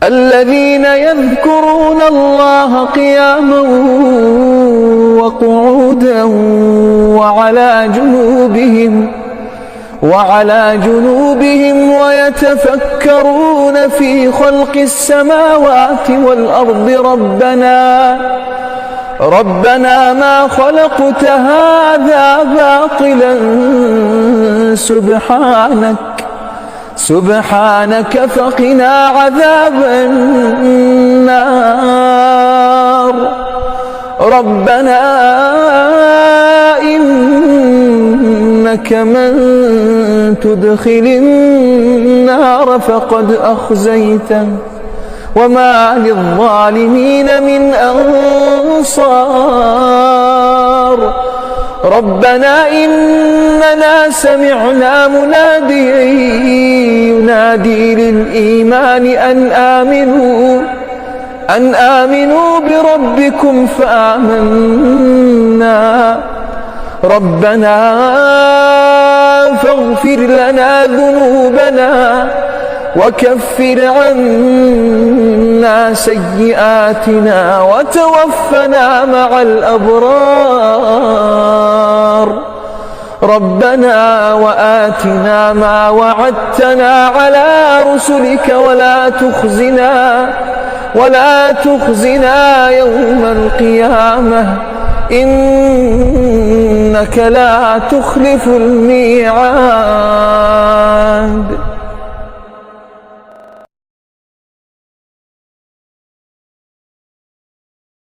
الذين يذكرون الله قياما وقعودا وعلى جنوبهم ويتفكرون في خلق السماوات والأرض ربنا ما خلقت هذا باطلا سبحانك فقنا عذاب النار. ربنا إنك من تدخل النار فقد أخزيته وما للظالمين من أنصار. ربنا إننا سمعنا مناديا ينادي للإيمان أن آمنوا بربكم فآمنا. ربنا فاغفر لنا ذنوبنا وكفر عنا سيئاتنا وتوفنا مع الأبرار. ربنا وآتنا ما وعدتنا على رسلك ولا تخزنا يوم القيامة إنك لا تخلف الميعاد.